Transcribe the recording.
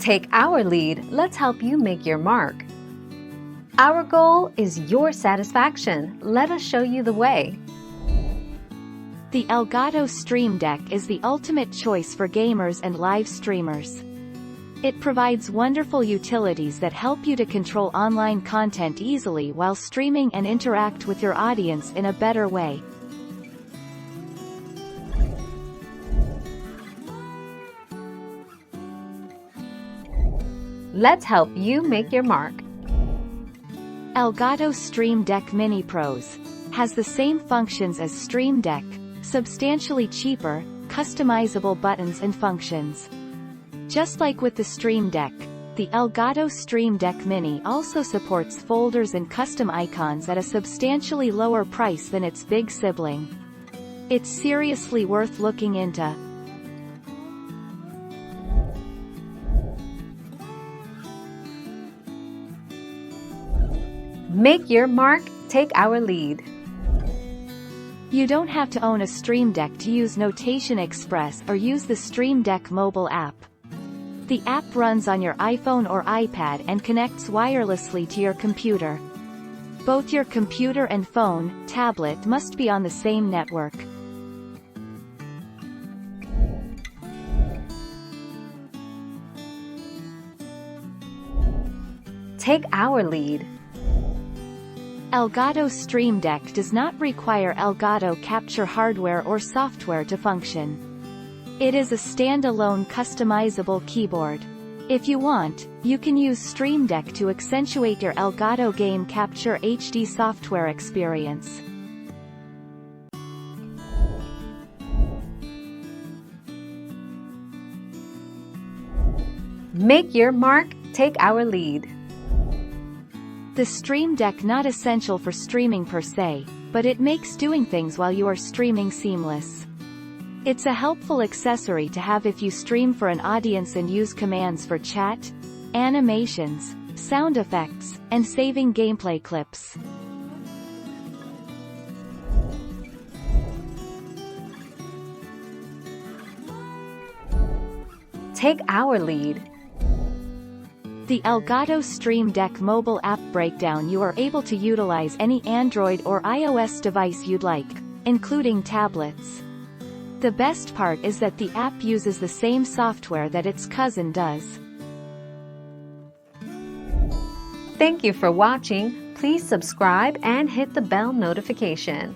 Take our lead, let's help you make your mark. Our goal is your satisfaction. Let us show you the way. The Elgato Stream Deck is the ultimate choice for gamers and live streamers. It provides wonderful utilities that help you to control online content easily while streaming and interact with your audience in a better way. Let's help you make your mark. Elgato Stream Deck Mini Pros has the same functions as Stream Deck, substantially cheaper, customizable buttons and functions. Just like with the Stream Deck, the Elgato Stream Deck Mini also supports folders and custom icons at a substantially lower price than its big sibling. It's seriously worth looking into. Make your mark, take our lead. You don't have to own a Stream Deck to use Notation Express or use the Stream Deck mobile app. The app runs on your iPhone or iPad and connects wirelessly to your computer. Both your computer and phone, tablet must be on the same network. Take our lead. Elgato Stream Deck does not require Elgato Capture hardware or software to function. It is a standalone customizable keyboard. If you want, you can use Stream Deck to accentuate your Elgato Game Capture HD software experience. Make your mark, take our lead. The Stream Deck not essential for streaming per se, but it makes doing things while you are streaming seamless. It's a helpful accessory to have if you stream for an audience and use commands for chat, animations, sound effects, and saving gameplay clips. Take our lead. The Elgato Stream Deck mobile app breakdown. You are able to utilize any Android or iOS device you'd like, including tablets. The best part is that the app uses the same software that its cousin does. Thank you for watching. Please subscribe and hit the bell notification.